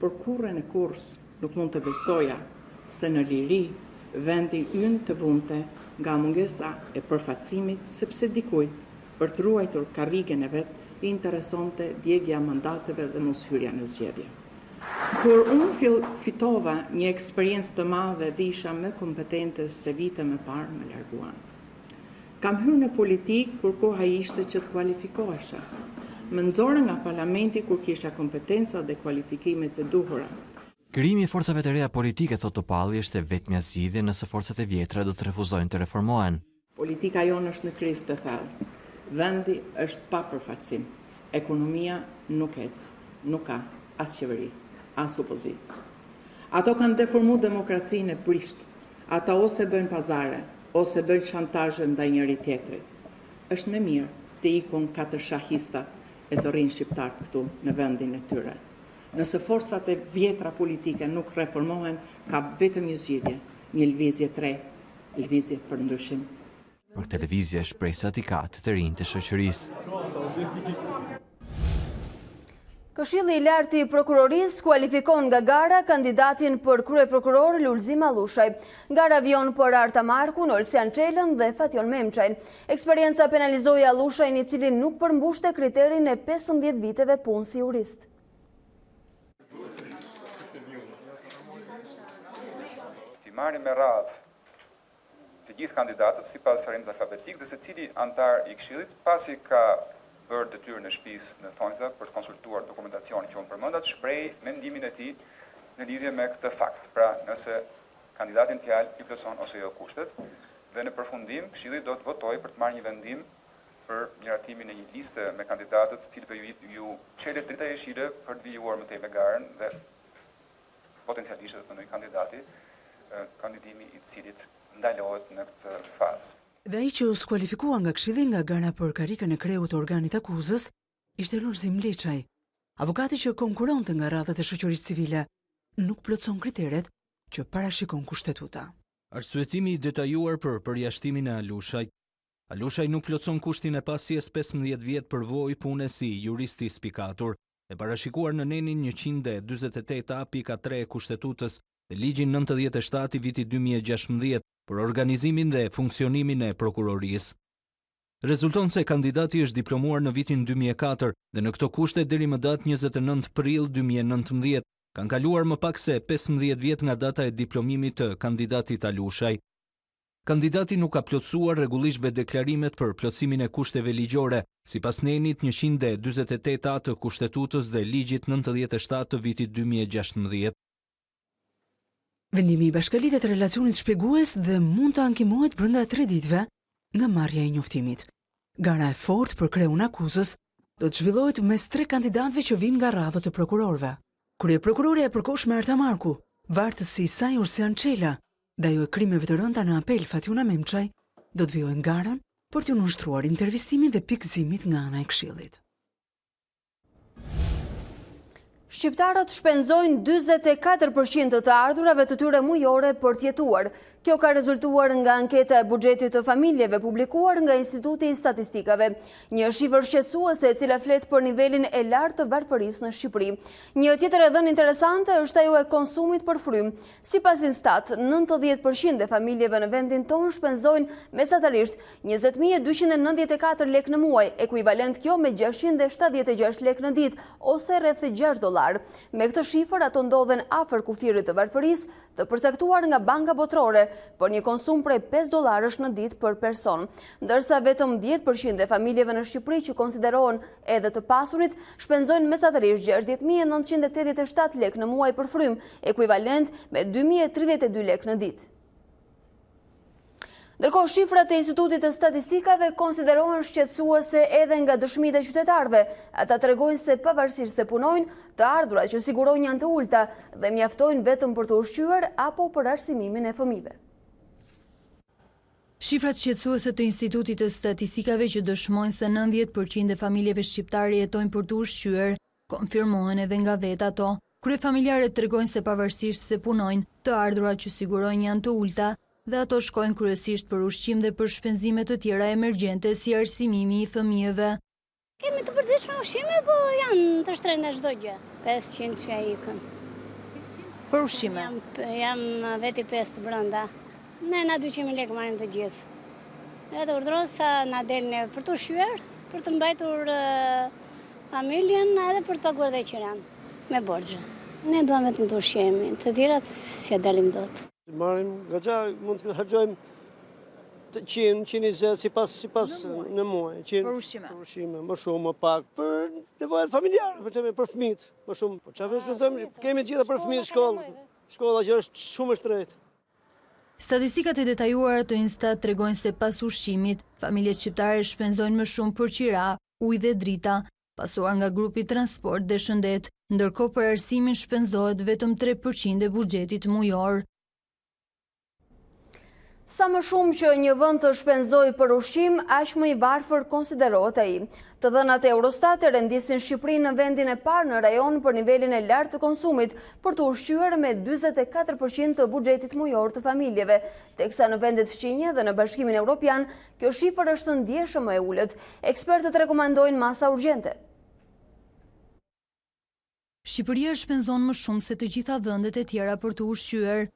Por kurrën e kurrës nuk mund të besoja se në liri vendi ynë të vunte nga mungesa e përfaqësimit, sepse dikujt për të ruajtur karrigen e vet i interesonte djegja mandateve dhe mos hyrja në zgjedhje. Kur unë fitova një eksperiencë të madhe dhe isha më kompetente se vite më parë më larguan. Kam hyrë në politikë kur koha ishte që të kualifikohesha. Më nxorë nga parlamenti kur kisha kompetenca dhe kualifikimet e duhura. Krijimi i forcave të reja politike, thot Topalli, është vetmja zgjidhje nëse forcat e vjetra do të refuzojnë të reformohen. Politika jonë është në krizë të thellë. Vendi është pa përfaqësim. Ekonomia nuk ecë, nuk ka as qeveri, as opozit. Ato kanë deformuar demokracinë e prisht. Ata ose bëjnë pazare, ose bëjnë shantazhe ndaj njëri tjetrit. Është më mirë të ikun 4 shahista e të rrinë shqiptarët këtu në vendin e tyre. Nëse forcat e vjetra politike nuk reformohen, ka vetëm një zgjidhje, një lëvizje të re, lëvizje për ndryshim. Për televizje shpresat i ka të rinj të shoqërisë. Këshilli i lartë i prokurorisë kualifikon nga gara kandidatin për kryeprokuror Lulzim Allushaj. Gara vion për Arta Markun, Olsian Çelën dhe Fation Memçajn. Eksperienca penalizoi Allushajn, i cili nuk përmbushte kriterin e 15 viteve punë si jurist. Ti marrim me radhë të gjithë kandidatët sipas rrjedhit alfabetik dhe secili antar i këshillit, pasi ka bërë detyrën e shtëpisë në thonjza për të konsultuar dokumentacionin që unë përmenda, të shpreh mendimin e tij në lidhje me këtë fakt. Pra, nëse kandidati në fjalë i plotëson ose jo kushtet, dhe në përfundim këshilli do të votojë për të marrë një vendim për miratimin e një liste me kandidatët të cilëve ju çelet drita e jeshile për të vijuar më tej me garën dhe potencialisht të ndonjë kandidati, kandidimi i cilit ndalohet në këtë fazë. Dhe ai që u skualifikua nga këshilli nga gara për karikën e kreut të organit akuzës ishte Lulzim Leçaj. Avokati që konkuronte nga radhët e shoqërisë civile nuk plotson kriteret që parashikon kushtetuta. Arsyetimi i detajuar për përjashtimin e Allushajt Alushaj nuk plotson kushtin e pasjes 15 vjet përvojë pune si juristi spikatur, e parashikuar në nenin 148A.3 e Kushtetutës dhe ligjin 97 i vitit 2016 për organizimin dhe funksionimin e prokurorisë. Rezulton se kandidati është diplomuar në vitin 2004 dhe në këto kushte deri më datë 29 prill 2019 kanë kaluar më pak se 15 vjet nga data e diplomimit të kandidatit Alushaj. Kandidati nuk ka plotësuar rregullisht deklarimet për plotësimin e kushteve ligjore, sipas nenit 148A të Kushtetutës dhe ligjit 97 të vitit 2016. Vendimi i bashkëlitet relacionit shpjegues dhe mund të ankimohet brenda 3 ditëve nga marrja e njoftimit. Gara e fortë për kreun akuzës do të zhvillohet mes 3 kandidatëve që vinë nga radhët e prokurorëve. Kryeprokurorja e përkohshme Arta Marku, vartësi saj Ursian Çela dhe ajo e krimeve të rënda në apel Fatjuna Memçaj do të vijojnë garën për t'u nënshtruar intervistimin dhe pikëzimit nga ana e Këshillit. Shqiptarët shpenzojnë 44% të ardhurave të tyre mujore për t'jetuar. Kjo ka rezultuar nga anketa e buxhetit të familjeve publikuar nga Instituti i Statistikave, një shifër shqetësuese e cila flet për nivelin e lartë të varfërisë në Shqipëri. Një tjetër e dhënë interesante është ajo e konsumit për frymë. Sipas Instat, 90% e familjeve në vendin tonë shpenzojnë mesatarisht 20.294 lekë në muaj, ekuivalent kjo me 676 lekë në ditë ose rreth $6. Me këtë shifër ato ndodhen afër kufirit të varfërisë të përcaktuar nga Banka Botërore për një konsum prej $5 në ditë për person, ndërsa vetëm 10% e familjeve në Shqipëri që konsiderohen edhe të pasurit shpenzojnë mesatarisht 60.987 lekë në muaj për frymë, ekuivalent me 2.032 lekë në ditë. Ndërkohë, shifrat e Institutit të Statistikave konsiderohen shqetësuese edhe nga dëshmitë e qytetarëve. Ata tregojnë se pavarësisht se punojnë, të ardhurat që sigurojnë janë të ulta dhe mjaftojnë vetëm për të ushqyer apo për arsimimin e fëmijëve. Shifrat shqetësuese të Institutit të Statistikave që dëshmojnë se 90% e familjeve shqiptare jetojnë për të ushqyer, konfirmohen edhe nga vetë ato. Kryefamiljarët tregojnë se pavarësisht se punojnë, të ardhurat që sigurojnë janë të ulta dhe ato shkojnë kryesisht për ushqim dhe për shpenzime të tjera emergjente si arsimimi i fëmijëve. Kemi të përditshme ushqime, po janë të shtrenjta çdo gjë. 500 që ikën. Për ushqime? Janë veti 5 brenda. Ne na 200 lekë marrim të gjithë. Edhe urdhrosa na delën për të ushqyer, për të mbajtur familjen edhe për të paguar dhe qiran me borxhe. Ne duam vetëm të ushqemi, të tjerat s'ja dalim dot. Marrim goxha, mund të harxojmë 100-120 sipas në muaj. Për ushqime? Për ushqime, më shumë, më pak. Për nevojat familjare, për fëmijët, më shumë. Po çfarë shpenzojmë? Kemi gjithë për fëmijët shkollë. Shkolla që është shumë e shtrenjtë. Statistikat e detajuara të Instat tregojnë se pas ushqimit, familjet shqiptare shpenzojnë më shumë për qira, ujë dhe drita, pasuar nga grupi transport dhe shëndet, ndërkohë për arsimin shpenzohet vetëm 3% e buxhetit mujor. Sa më shumë që një vend të shpenzojë për ushqim, aq më i varfër konsiderohet ai. Të dhënat e Eurostat e rendisin Shqipërinë në vendin e parë në rajon për nivelin e lartë të konsumit për të ushqyer me 44% të buxhetit mujor të familjeve, teksa në vendet fqinje dhe në Bashkimin Evropian kjo shifër është ndjeshëm e ulët. Ekspertët rekomandojnë masa urgjente. Shqipëria shpenzon më shumë se të gjitha vendet e tjera për të ushqyer.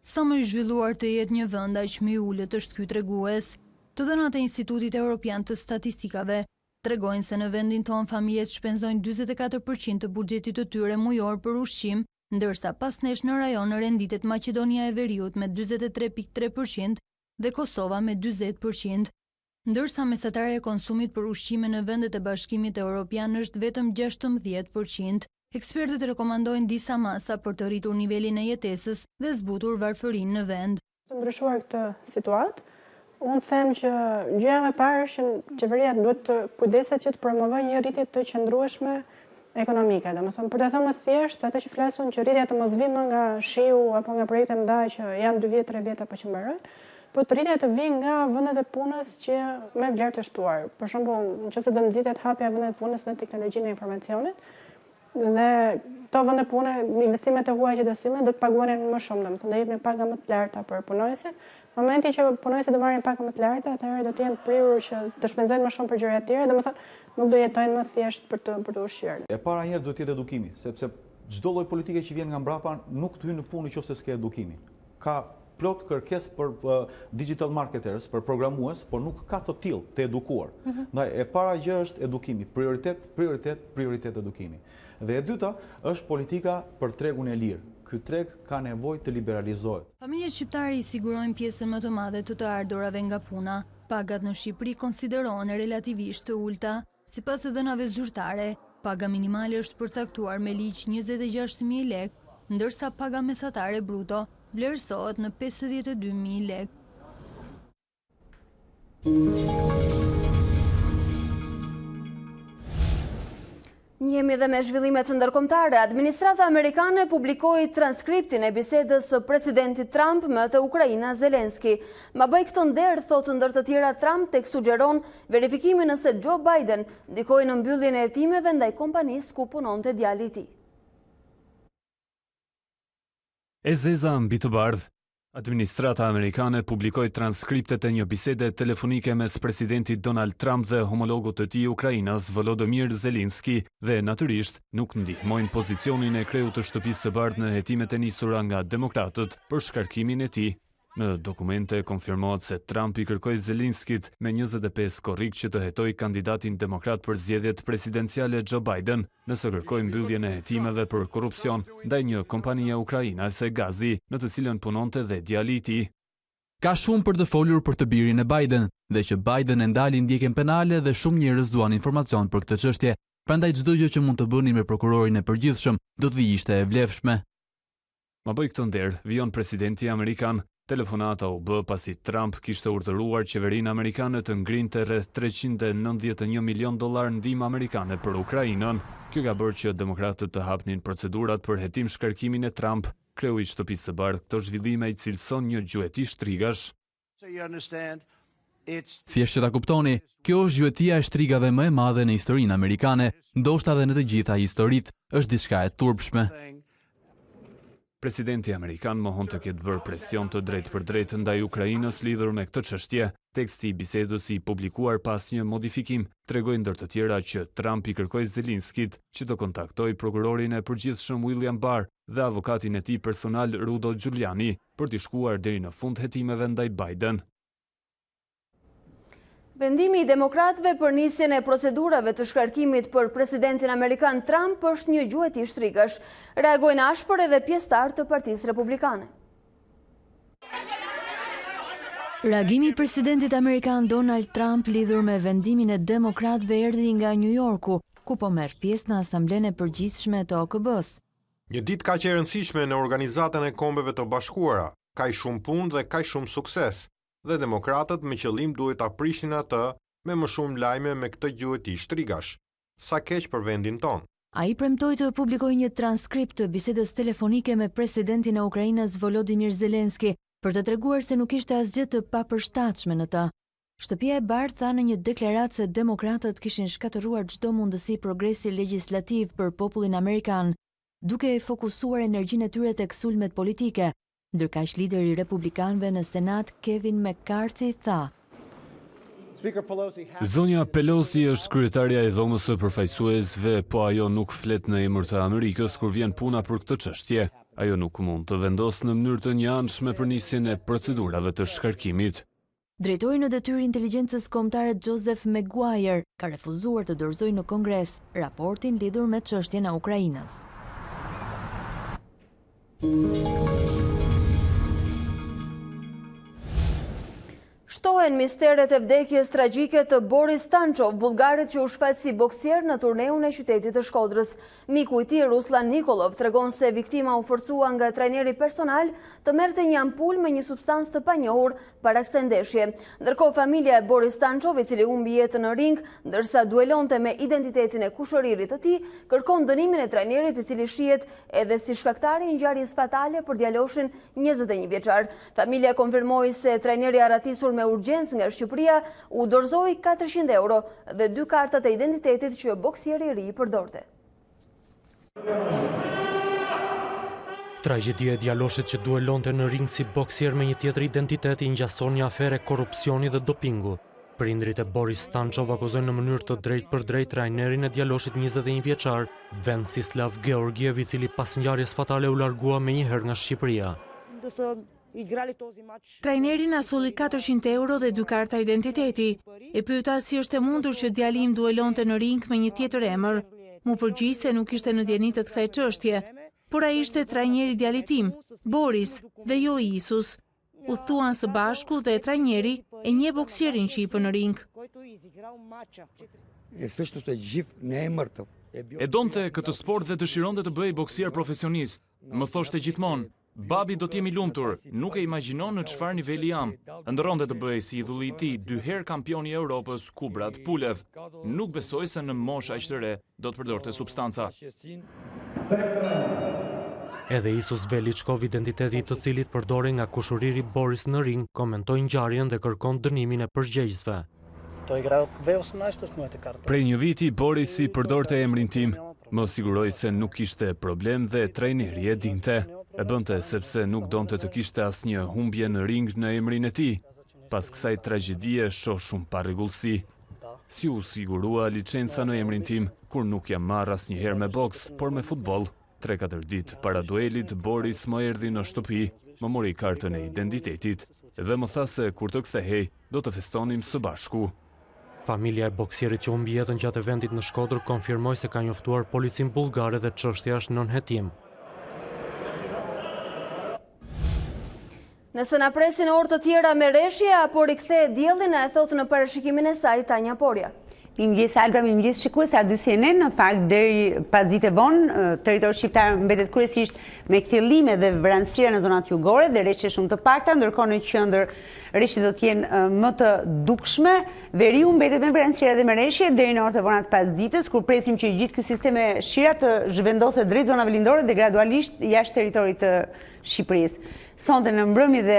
Sa më i zhvilluar të jetë një vend, aq më i ulët është ky tregues. Të dhënat e Institutit Evropian të Statistikave tregojnë se në vendin tonë familjet shpenzojnë 44% të buxhetit të tyre mujor për ushqim, ndërsa pas nesh në rajon renditet Maqedonia e Veriut me 43.3% dhe Kosova me 40%, ndërsa mesatarja e konsumit për ushqime në vendet e Bashkimit Evropian është vetëm 16%. Ekspertët rekomandojnë disa masa për të rritur nivelin e jetesës dhe zbutur varfërinë në vend. Të ndryshuar këtë situatë, unë them që gjëja e parë është që qeveria duhet të kujdeset që të promovojë një rritje të qëndrueshme ekonomike. Domethënë, për të thënë më thjesht, ata që flasun që rritja të mos vijë nga shiu apo nga projekte mëdha që janë 2 vjet, 3 vjet apo që mbarojnë, po të rritja të vijë nga vendet e punës që me vlerë të shtuar. Për shembull, nëse do nxitet hapja e vendeve të punës në teknologjinë e informacionit, dhe to vende pune, investimet e huaja që do sillen do të paguanin më shumë, domethënë do jepnin paga më të larta për punojësit, Momenti që punojësit do marrin pak më të larta, atëherë do të jenë prirur që të shpenzojnë më shumë për gjëra të tjera, domethënë nuk do jetojnë më thjesht për të ushqyer. E para njerë do të jetë edukimi, sepse çdo lloj politike që vjen nga mbrapa nuk të hyn në punë nëse s'ka edukimi. Ka plot kërkesë për digital marketers, për programues, por nuk ka të tillë të edukuar. Ndaj e para gjë është edukimi, prioritet edukimi. Dhe e dyta është politika për tregun e lirë. Ky treg ka nevojë të liberalizohet. Familjet shqiptare i sigurojnë pjesën më të madhe të ardhurave nga puna. Pagat në Shqipëri konsiderohen relativisht të ulta. Sipas të dhënave zyrtare, paga minimale është përcaktuar me ligj 26.000 lekë, ndërsa paga mesatare bruto vlerësohet në 52.000 lekë. Njemi dhe me zhvillimet ndërkombëtare, administrata amerikane publikoi transkriptin e bisedës së presidentit Trump me të Ukraina Zelenski. Ma bëj këtë nder, thotë ndër të tjera Trump tek sugjeron verifikimin nëse Joe Biden ndikoi në mbylljen e hetimeve ndaj kompanisë ku punonte djali i tij. E zeza mbi të bardhë, administrata amerikane publikoi transkriptet e një bisede telefonike mes presidentit Donald Trump dhe homologut të tij Ukrainas Volodymyr Zelensky dhe natyrisht nuk ndihmojnë pozicionin e kreut të shtëpisë së bardhë në hetimet e nisura nga demokratët për shkarkimin e tij. Në dokumente konfirmohet se Trump i kërkoi Zelenskit me 25 korrik që të hetoj kandidatin demokrat për zgjedhjet presidenciale Joe Biden, nëse kërkoi mbylljen e hetimeve për korrupsion ndaj një kompanie ukrainase gazi, në të cilën punonte dhe djali i tij. Ka shumë për të folur për të birin e Biden, dhe që Biden e ndali ndjekjen penale dhe shumë njerëz duan informacion për këtë çështje, prandaj çdo gjë që mund të bënin me prokurorin e përgjithshëm do të ishte e vlefshme. Ma bëj këtë nder, vijon presidenti amerikan. Telefonata u bë pasi Trump kishte urdhëruar qeverinë amerikane të ngrinte rreth $391 milion ndihmë amerikane për Ukrainën. Kjo ka bërë që demokratët të hapnin procedurat për hetim shkarkimin e Trump. Kreu i shtëpisë së bardhë këto zhvillime i cilëson një gjueti shtrigash. Thjesht që ta kuptoni, kjo është gjuetia e shtrigave më e madhe në historinë amerikane, ndoshta edhe në të gjitha historitë, është diçka e turpshme. Presidenti amerikan mohon të ketë bërë presion të drejtë për drejtë ndaj Ukrainës lidhur me këtë çështje. Teksti i bisedës i publikuar pas një modifikim tregoi ndër të tjera që Trump i kërkoi Zelenskit që të kontaktoj prokurorin e përgjithshëm William Barr dhe avokatin e tij personal Rudo Giuliani për të shkuar deri në fund hetimeve ndaj Biden. Vendimi i demokratëve për nisjen e procedurave të shkarkimit për presidentin amerikan Trump është një gjueti shtrikash. Reagojnë ashpër edhe pjesëtar të Partisë Republikane. Reagimi i presidentit amerikan Donald Trump lidhur me vendimin e demokratëve erdhi nga New Yorku, ku po merr pjesë në Asamblenë e Përgjithshme të OKB-s. Një ditë kaq e rëndësishme në Organizatën e Kombeve të Bashkuara, kaq shumë punë dhe kaq shumë sukses. Dhe demokratët me qëllim duhet ta prishin atë me më shumë lajme me këtë gjueti shtrigash. Sa keq për vendin ton. Ai premtoi të publikojë një transkript të bisedës telefonike me presidentin e Ukrainës Volodymyr Zelensky për të treguar se nuk ishte asgjë të papërshtatshme në të. Shtëpia e Bardhë tha në një deklaratë se demokratët kishin shkatëruar çdo mundësi progresi legjislativ për popullin amerikan, duke e fokusuar energjinë e tyre tek sulmet politike. Ndërkaq lideri i republikanëve në Senat Kevin McCarthy tha: Zonja Pelosi është kryetaria e dhomës së përfaqësuesve, po ajo nuk flet në emër të Amerikës kur vjen puna për këtë çështje. Ajo nuk mund të vendosë në mënyrë të njëanshme për nisjen e procedurave të shkarkimit. Drejtori në detyrë inteligjencës kombëtare Joseph Maguire ka refuzuar të dorëzojë në Kongres raportin lidhur me çështjen e Ukrainës. Shtohen misteret e vdekjes tragjike të Boris Tanchov, bullgarit që u shfaq si boksier në turneun e qytetit të Shkodrës. Miku i tij Ruslan Nikolov tregon se viktima u forcua nga trajneri personal të merrte një ampull me një substancë të panjohur para kësaj ndeshje. Ndërkohë familja e Boris Tanchov, i cili humbi jetën në ring ndërsa duelonte me identitetin e kushëririt të tij, kërkon dënimin e trajnerit, i cili shihet edhe si shkaktari i ngjarjes fatale për djaloshin 21 vjeçar. Familja konfirmoi se trajneri aratisur me urgjencë nga Shqipëria u dorëzoi 400 euro dhe 2 kartat e identitetit që boksieri i ri i përdorte. Tragjedia e djaloshit që duelonte në ring si boksier me një tjetër identitet i ngjason një afere korrupsioni dhe dopingu. Prindrit e Boris Stanchov akuzojnë në mënyrë të drejtë për drejtë trajnerin e djaloshit 21 vjeçar, Vencislav Georgiev, i cili pas ngjarjes fatale u largua menjëherë nga Shqipëria. Trajneri na solli 400 euro dhe 2 karta identiteti. E pyeta si është e mundur që djali im duelonte në ring me një tjetër emër. Mu përgjigj se nuk ishte në dieni të kësaj çështje, por ai ishte trajneri i djalit tim, Boris, dhe jo Isus. U thuan së bashku dhe trajneri e një boksierin që i në ring. E donte këtë sport dhe dëshironte të bëhej boksier profesionist. Më thoshte gjithmonë, babi do t'jemi lumtur, nuk e imagjinon në çfarë niveli jam. Ndërronte të bëhej si idhulli i tij, 2 herë kampioni i Europës, Kubrat Pulev. Nuk besoj se në moshë aq të re do të përdorte substanca. Edhe Isus Velichkov, identiteti i të cilit përdori nga kushuriri Boris në ring, komentoi ngjarjen dhe kërkon dënimin e përgjegjësve. Prej një viti, Boris i përdorte emrin tim. Më siguroi se nuk kishte problem dhe trajneri e dinte. E bënte sepse nuk donte të kishte asnjë humbje në ring në emrin e tij. Pas kësaj tragjedie shoh shumë parregullsi. Si u sigurua licenca në emrin tim, kur nuk jam marrë asnjëherë me boks, por me futboll. 3-4 ditë para duelit, Boris më erdhi në shtëpi, më mori kartën e identitetit dhe më tha se kur të kthehej, do të festonim së bashku. Familja e boksierit që humbi jetën gjatë eventit në Shkodër konfirmoi se ka njoftuar policin bullgare dhe çështja është nën hetim. Nëse na presin orë të tjera me reshje apo rikthehet dielli, na e thotë në parashikimin e saj Tanja Porja. Mirëmëngjes Alba, mirëmëngjes shikues, A2CNN, në fakt deri pas ditë vonë, territori shqiptar mbetet kryesisht me kthjellime dhe vranësira në zonat jugore dhe reshje shumë të pakta, ndërkohë në qendër reshjet do të jenë më të dukshme. Veriu mbetet me vranësira dhe me reshje deri në orët e vonat pas ditës, kur presim që gjithë ky sistem e shira të zhvendoset drejt zonave lindore dhe gradualisht jashtë territorit të Shqipërisë. Sonte në mbrëmje dhe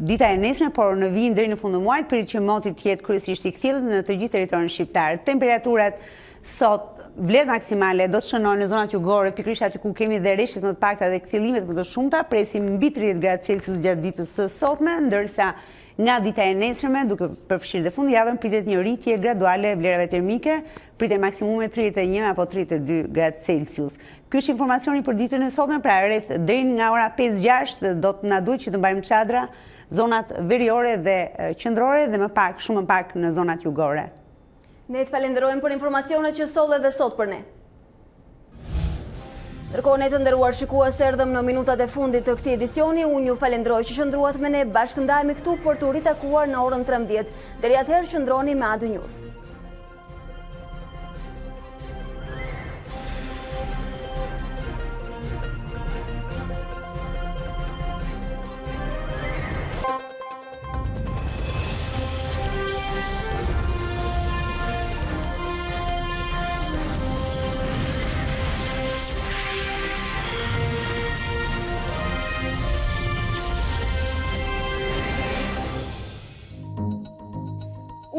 dita e nesme, por në vijim deri në fund të muajit pritet që moti të jetë kryesisht i kthjellët në të gjithë territorin shqiptar. Temperaturat sot, vlerët maksimale do të shënojnë në zonat jugore, pikërisht aty ku kemi dhe reshjet më të pakta dhe kthjellimet më të shumta, presim mbi 30 gradë Celsius gjatë ditës së sotme, ndërsa nga dita e nesërme, duke përfshirë dhe fundjavën, pritet një rritje graduale vlerave termike, pritet maksimume 31 apo 32 gradë Celsius. Ky është informacioni për ditën e sotme, pra rreth deri nga ora 5-6 do të na duhet që të mbajmë çadra zonat veriore dhe qendrore dhe më pak, shumë më pak në zonat jugore. Ne të falenderojmë për informacionet që solle dhe sot për ne. Ndërkohë, ne të nderuar shikues, erdhëm në minutat e fundit të këtij edicioni. Unë ju falenderoj që qëndruat me ne. Bashkëndahemi këtu për të ritakuar në orën 13. Deri atëherë qëndroni me A2 News.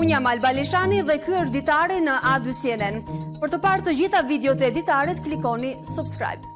Unë jam Alba Lishani dhe ky është Ditari në A2CNN. Për të parë të gjitha videot e Ditarit, klikoni subscribe.